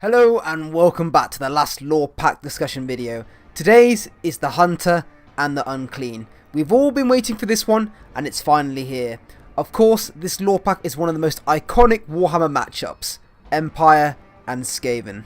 Hello and welcome back to the last lore pack discussion video. Today's is the Hunter and the Unclean. We've all been waiting for this one and it's finally here. Of course, this lore pack is one of the most iconic Warhammer matchups, Empire and Skaven.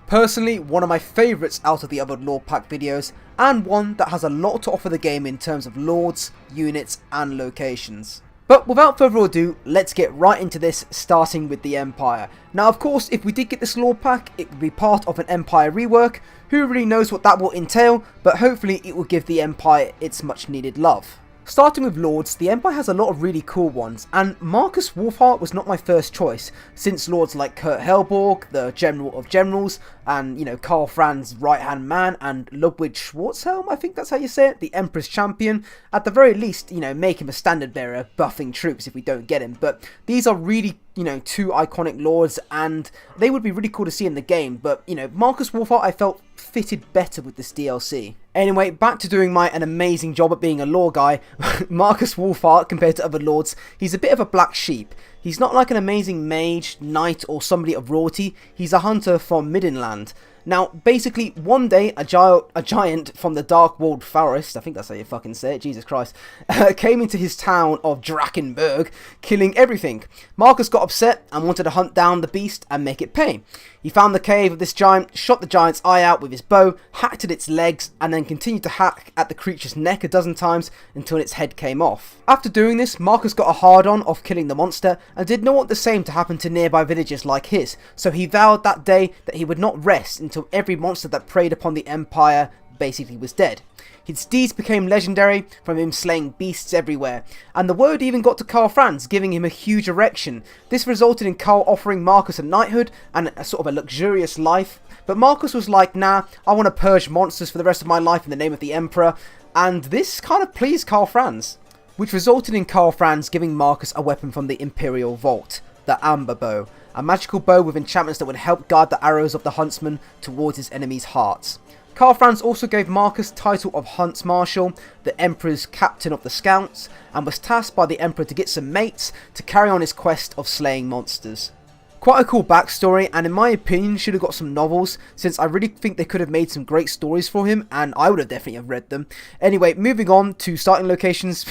Personally, one of my favourites out of the other lore pack videos, and one that has a lot to offer the game in terms of lords, units and locations. But without further ado, let's get right into this, starting with the Empire. Now of course, if we did get this lore pack, it would be part of an Empire rework. Who really knows what that will entail, but hopefully it will give the Empire its much needed love. Starting with Lords, the Empire has a lot of really cool ones, and Marcus Wolfheart was not my first choice, since Lords like Kurt Helborg, the General of Generals, and, Karl Franz's right-hand man, and Ludwig Schwarzhelm, I think that's how you say it, the Emperor's Champion. At the very least, make him a standard bearer, buffing troops if we don't get him, but these are really, two iconic Lords, and they would be really cool to see in the game, but, Marcus Wolfheart I felt fitted better with this DLC. Anyway, back to doing an amazing job at being a lore guy. Marcus Wolfheart, compared to other lords, he's a bit of a black sheep. He's not like an amazing mage, knight or somebody of royalty, he's a hunter from Middenland. Now, basically, one day, a giant from the Dark World Forest, I think that's how you fucking say it, Jesus Christ, came into his town of Drakkenberg, killing everything. Marcus got upset and wanted to hunt down the beast and make it pay. He found the cave of this giant, shot the giant's eye out with his bow, hacked at its legs, and then continued to hack at the creature's neck a dozen times until its head came off. After doing this, Marcus got a hard-on of killing the monster and did not want the same to happen to nearby villages like his, so he vowed that day that he would not rest until every monster that preyed upon the Empire basically was dead. His deeds became legendary from him slaying beasts everywhere, and the word even got to Karl Franz, giving him a huge erection. This resulted in Karl offering Marcus a knighthood and a sort of a luxurious life, but Marcus was like, nah, I want to purge monsters for the rest of my life in the name of the Emperor, and this kind of pleased Karl Franz, which resulted in Karl Franz giving Marcus a weapon from the Imperial Vault, the Amber Bow, a magical bow with enchantments that would help guard the arrows of the huntsman towards his enemies' hearts. Karl Franz also gave Marcus title of Hunts Marshal, the Emperor's captain of the scouts, and was tasked by the Emperor to get some mates to carry on his quest of slaying monsters. Quite a cool backstory, and in my opinion should have got some novels, since I really think they could have made some great stories for him, and I would have definitely have read them. Anyway, moving on to starting locations,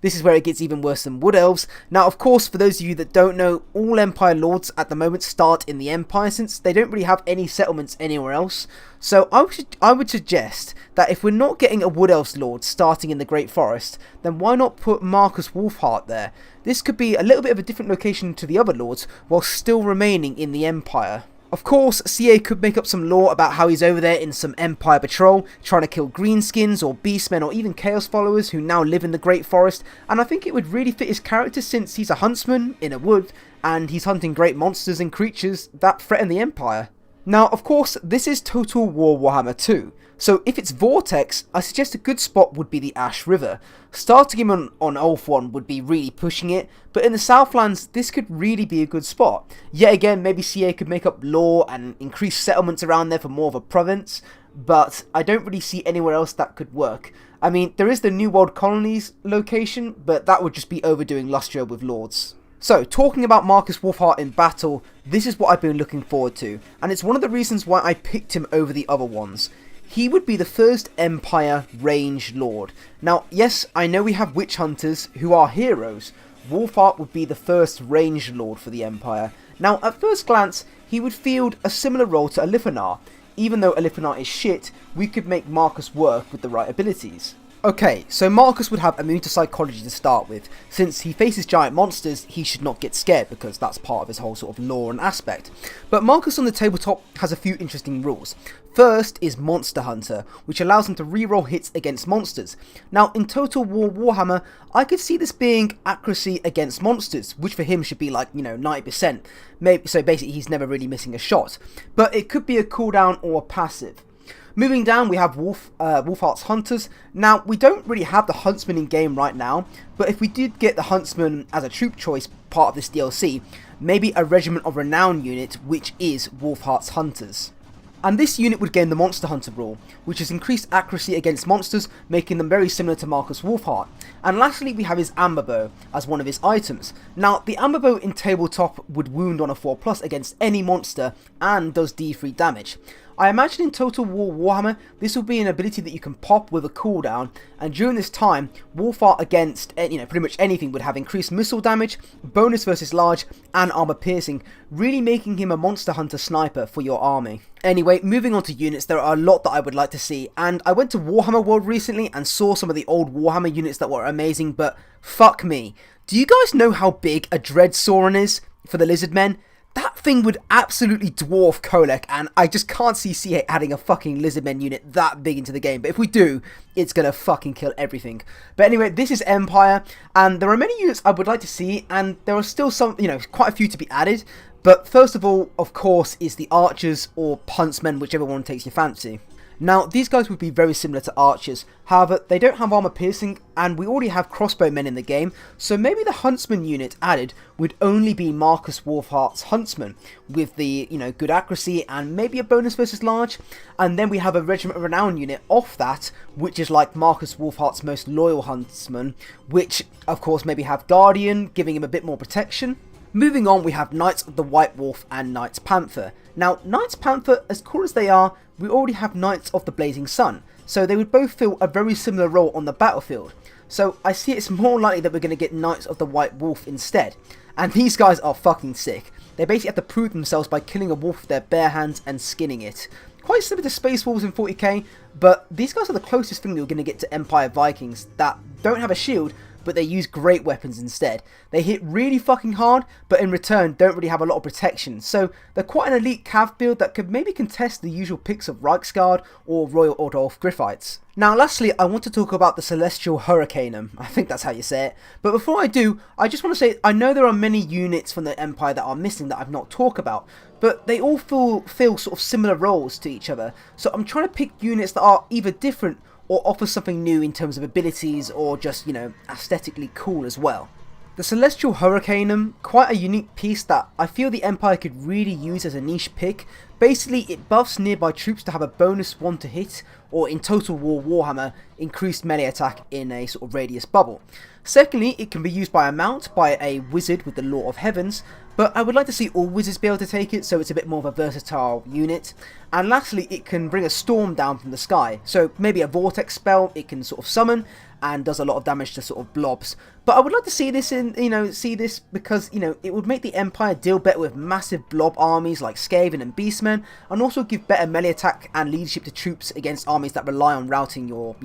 this is where it gets even worse than Wood Elves. Now of course, for those of you that don't know, all Empire Lords at the moment start in the Empire, since they don't really have any settlements anywhere else. So I would suggest that if we're not getting a Wood Elves Lord starting in the Great Forest, then why not put Marcus Wolfheart there? This could be a little bit of a different location to the other Lords, while still remaining in the Empire. Of course, CA could make up some lore about how he's over there in some Empire patrol, trying to kill greenskins or beastmen or even chaos followers who now live in the Great Forest, and I think it would really fit his character since he's a huntsman in a wood, and he's hunting great monsters and creatures that threaten the Empire. Now, of course, this is Total War Warhammer 2, so if it's Vortex, I suggest a good spot would be the Ash River. Starting him on Ulf 1 would be really pushing it, but in the Southlands, this could really be a good spot. Yet again, maybe CA could make up lore and increase settlements around there for more of a province, but I don't really see anywhere else that could work. I mean, there is the New World Colonies location, but that would just be overdoing Lustro with Lords. So, talking about Marcus Wolfheart in battle, this is what I've been looking forward to, and it's one of the reasons why I picked him over the other ones. He would be the first Empire range Lord. Now, yes, I know we have witch hunters who are heroes. Wolfheart would be the first range Lord for the Empire. Now, at first glance, he would field a similar role to Alifanar. Even though Alifanar is shit, we could make Marcus work with the right abilities. Okay, so Marcus would have immune to psychology to start with. Since he faces giant monsters, he should not get scared because that's part of his whole sort of lore and aspect. But Marcus on the tabletop has a few interesting rules. First is Monster Hunter, which allows him to reroll hits against monsters. Now in Total War Warhammer, I could see this being accuracy against monsters, which for him should be like, 90%. Maybe, so basically he's never really missing a shot. But it could be a cooldown or a passive. Moving down, we have Wolfheart's Hunters. Now, we don't really have the Huntsman in game right now, but if we did get the Huntsman as a troop choice part of this DLC, maybe a Regiment of Renown unit, which is Wolfheart's Hunters. And this unit would gain the Monster Hunter rule, which is increased accuracy against monsters, making them very similar to Marcus Wolfheart. And lastly, we have his Amber Bow as one of his items. Now, the Amber Bow in tabletop would wound on a 4+ against any monster and does D3 damage. I imagine in Total War Warhammer, this will be an ability that you can pop with a cooldown, and during this time, Wolfheart against pretty much anything would have increased missile damage, bonus versus large, and armor piercing, really making him a Monster Hunter sniper for your army. Anyway, moving on to units, there are a lot that I would like to see, and I went to Warhammer World recently and saw some of the old Warhammer units that were amazing, but fuck me. Do you guys know how big a Dread Sauron is for the Lizardmen? That thing would absolutely dwarf Kolek, and I just can't see C8 adding a fucking Lizardmen unit that big into the game. But if we do, it's gonna fucking kill everything. But anyway, this is Empire, and there are many units I would like to see, and there are still some, quite a few to be added. But first of all, of course, is the Archers or Huntsmen, whichever one takes your fancy. Now, these guys would be very similar to archers, however, they don't have armor piercing, and we already have crossbowmen in the game, so maybe the Huntsman unit added would only be Marcus Wolfheart's Huntsman, with the, good accuracy and maybe a bonus versus large, and then we have a Regiment of Renown unit off that, which is like Marcus Wolfheart's most loyal Huntsman, which, of course, maybe have Guardian, giving him a bit more protection. Moving on, we have Knights of the White Wolf and Knights Panther. Now, Knights Panther, as cool as they are, we already have Knights of the Blazing Sun, so they would both fill a very similar role on the battlefield. So I see it's more likely that we're going to get Knights of the White Wolf instead. And these guys are fucking sick. They basically have to prove themselves by killing a wolf with their bare hands and skinning it. Quite similar to Space Wolves in 40k, but these guys are the closest thing you're going to get to Empire Vikings that don't have a shield, but they use great weapons instead. They hit really fucking hard, but in return don't really have a lot of protection, so they're quite an elite cav build that could maybe contest the usual picks of Reiksguard or Royal Ordolf Griffites. Now lastly, I want to talk about the Celestial Hurricaneum, I think that's how you say it, but before I do, I just want to say I know there are many units from the Empire that are missing that I've not talked about, but they all fill sort of similar roles to each other, so I'm trying to pick units that are either different or offer something new in terms of abilities or just, aesthetically cool as well. The Celestial Hurricaneum, quite a unique piece that I feel the Empire could really use as a niche pick. Basically, it buffs nearby troops to have a bonus 1 to hit, or in Total War Warhammer, increased melee attack in a sort of radius bubble. Secondly, it can be used by a mount, by a wizard with the Law of Heavens, but I would like to see all wizards be able to take it, so it's a bit more of a versatile unit. And lastly, it can bring a storm down from the sky, so maybe a vortex spell it can sort of summon, and does a lot of damage to sort of blobs. But I would like to see this because, it would make the Empire deal better with massive blob armies like Skaven and Beastmen, and also give better melee attack and leadership to troops against armies that rely on routing your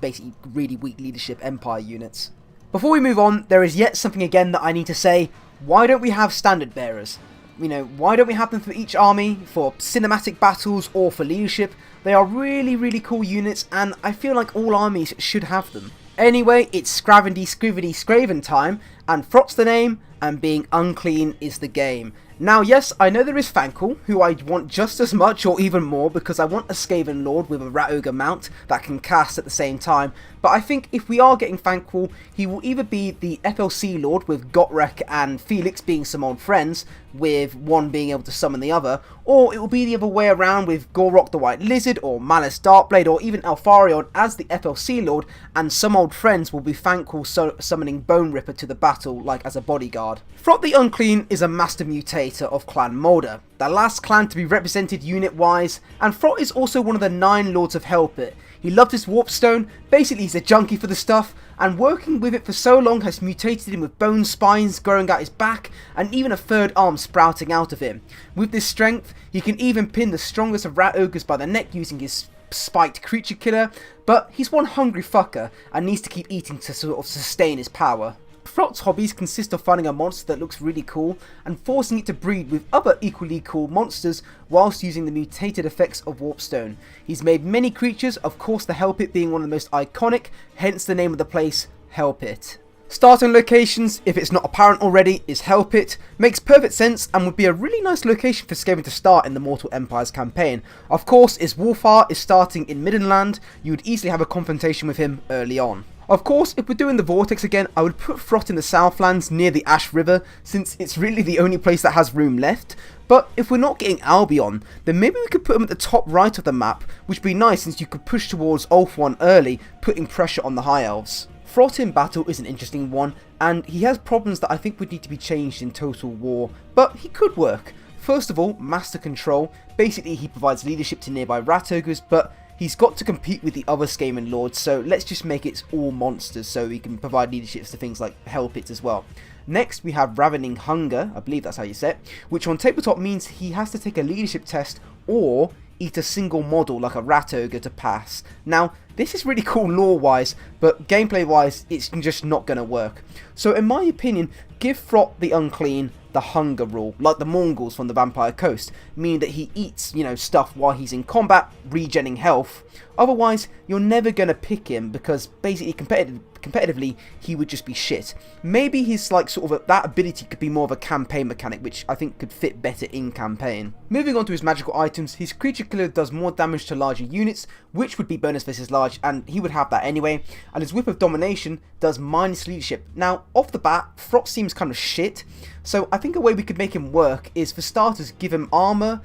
basically really weak leadership Empire units. Before we move on, there is yet something again that I need to say. Why don't we have standard bearers? Why don't we have them for each army, for cinematic battles or for leadership? They are really, really cool units, and I feel like all armies should have them. Anyway, it's Scravendy Scrivedy Scraven time, and Frot's the name, and being unclean is the game. Now, yes, I know there is Thankul, who I want just as much or even more, because I want a Skaven Lord with a Rat Ogre mount that can cast at the same time, but I think if we are getting Thankul, he will either be the FLC Lord with Gotrek and Felix being some old friends, with one being able to summon the other, or it will be the other way around with Gorok the White Lizard, or Malice Darkblade, or even Alfarion as the FLC Lord, and some old friends will be Thankul summoning Bone Ripper to the battle, like as a bodyguard. Frot the Unclean is a master mutator of Clan Moulder, the last clan to be represented unit-wise, and Frot is also one of the 9 Lords of Hellpit. He loved his Warpstone, basically he's a junkie for the stuff, and working with it for so long has mutated him with bone spines growing out his back, and even a third arm sprouting out of him. With this strength, he can even pin the strongest of Rat Ogres by the neck using his spiked creature killer, but he's one hungry fucker, and needs to keep eating to sort of sustain his power. Frot's hobbies consist of finding a monster that looks really cool and forcing it to breed with other equally cool monsters whilst using the mutated effects of Warpstone. He's made many creatures, of course the Hell Pit being one of the most iconic, hence the name of the place, Hell Pit. Starting locations, if it's not apparent already, is Hell Pit. Makes perfect sense and would be a really nice location for Skaven to start in the Mortal Empires campaign. Of course, as Wolfheart is starting in Middenland, you would easily have a confrontation with him early on. Of course, if we're doing the Vortex again, I would put Frot in the Southlands near the Ash River, since it's really the only place that has room left. But if we're not getting Albion, then maybe we could put him at the top right of the map, which would be nice since you could push towards Ulthuan early, putting pressure on the High Elves. Frot in battle is an interesting one, and he has problems that I think would need to be changed in Total War, but he could work. First of all, Master Control. Basically, he provides leadership to nearby Rat Ogres, but he's got to compete with the other Skaven Lords, so let's just make it all monsters so he can provide leaderships to things like Hell Pits as well. Next, we have Ravening Hunger, I believe that's how you say it, which on tabletop means he has to take a leadership test or eat a single model like a Rat Ogre to pass. Now, this is really cool lore-wise, but gameplay-wise, it's just not going to work. So in my opinion, give Frot the Unclean the hunger rule, like the Mongols from the Vampire Coast, meaning that he eats, stuff while he's in combat, regenerating health. Otherwise, you're never going to pick him because basically competitively, he would just be shit. Maybe his that ability could be more of a campaign mechanic, which I think could fit better in campaign. Moving on to his magical items, his creature killer does more damage to larger units, which would be bonus versus large, and he would have that anyway. And his Whip of Domination does minus leadership. Now, off the bat, Frot seems kind of shit, so I think a way we could make him work is, for starters, give him armor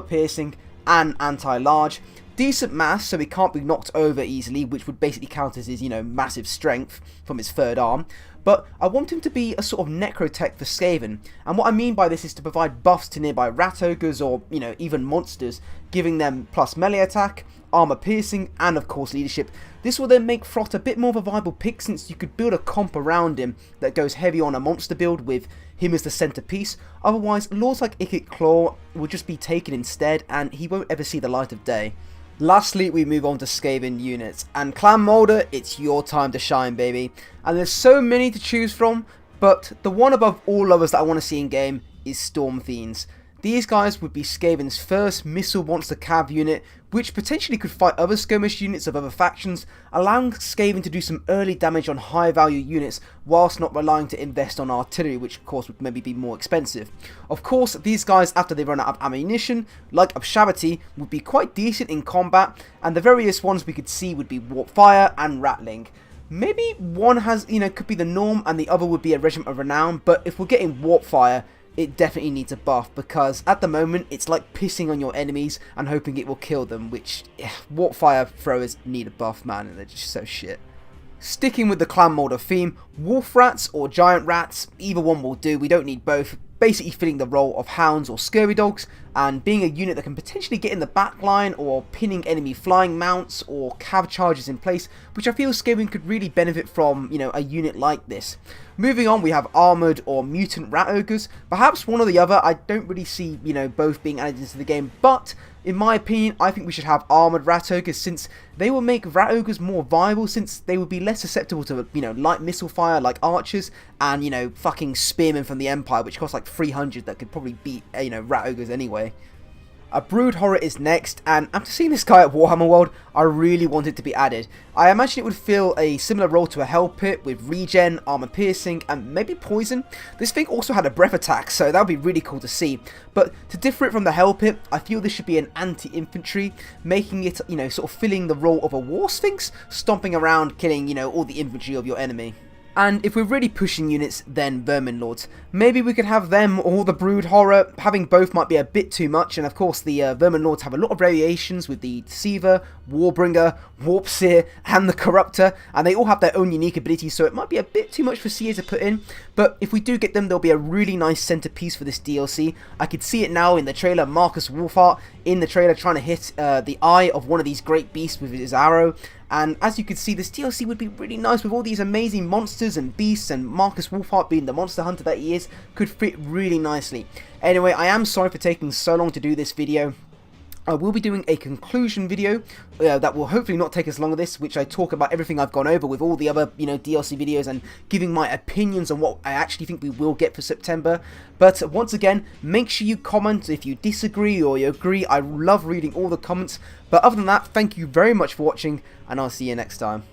piercing, and anti-large. Decent mass, so he can't be knocked over easily, which would basically count as his, massive strength from his third arm. But I want him to be a sort of necrotech for Skaven, and what I mean by this is to provide buffs to nearby Rat Ogres or, even monsters, giving them plus melee attack, armor piercing, and of course leadership. This will then make Frot a bit more of a viable pick, since you could build a comp around him that goes heavy on a monster build with him as the centerpiece. Otherwise, lords like Ikit Claw will just be taken instead, and he won't ever see the light of day. Lastly, we move on to Skaven units, and Clan Moulder, it's your time to shine, baby. And there's so many to choose from, but the one above all others that I want to see in game is Storm Fiends. These guys would be Skaven's first missile monster cav unit, which potentially could fight other skirmish units of other factions, allowing Skaven to do some early damage on high value units whilst not relying to invest on artillery, which of course would maybe be more expensive. Of course, these guys, after they run out of ammunition, like Abshabati, would be quite decent in combat, and the various ones we could see would be Warp Fire and Rattling. Maybe one has, could be the norm and the other would be a Regiment of Renown, but if we're getting Warp Fire, it definitely needs a buff, because at the moment it's like pissing on your enemies and hoping it will kill them, which Warp Fire throwers need a buff, man, and they're just so shit. Sticking with the Clan Moulder theme, Wolf Rats or Giant Rats, either one will do, we don't need both. Basically filling the role of hounds or scurvy dogs, and being a unit that can potentially get in the back line or pinning enemy flying mounts or cav charges in place, which I feel Skaven could really benefit from, a unit like this. Moving on, we have armoured or mutant rat ogres, perhaps one or the other. I don't really see, both being added into the game, but in my opinion, I think we should have armoured rat ogres, since they will make rat ogres more viable, since they would be less susceptible to, light missile fire like archers, and, fucking spearmen from the Empire, which cost like 300 that could probably beat, rat ogres anyway. A Brood Horror is next, and after seeing this guy at Warhammer World, I really want it to be added. I imagine it would fill a similar role to a Hell Pit with regen, armor piercing, and maybe poison. This thing also had a breath attack, so that would be really cool to see. But to differ it from the Hell Pit, I feel this should be an anti-infantry, making it, sort of filling the role of a War Sphinx, stomping around, killing, all the infantry of your enemy. And if we're really pushing units, then Vermin Lords. Maybe we could have them or the Brood Horror. Having both might be a bit too much, and of course the Vermin Lords have a lot of variations with the Deceiver, Warbringer, Warpseer, and the Corruptor, and they all have their own unique abilities, so it might be a bit too much for Seer to put in. But if we do get them, there'll be a really nice centerpiece for this DLC. I could see it now in the trailer, Marcus Wolfhart in the trailer trying to hit the eye of one of these great beasts with his arrow. And as you can see, this DLC would be really nice with all these amazing monsters and beasts, and Marcus Wolfhart being the monster hunter that he is, could fit really nicely. Anyway, I am sorry for taking so long to do this video. I will be doing a conclusion video that will hopefully not take as long as this, which I talk about everything I've gone over with all the other, DLC videos, and giving my opinions on what I actually think we will get for September. But once again, make sure you comment if you disagree or you agree. I love reading all the comments. But other than that, thank you very much for watching, and I'll see you next time.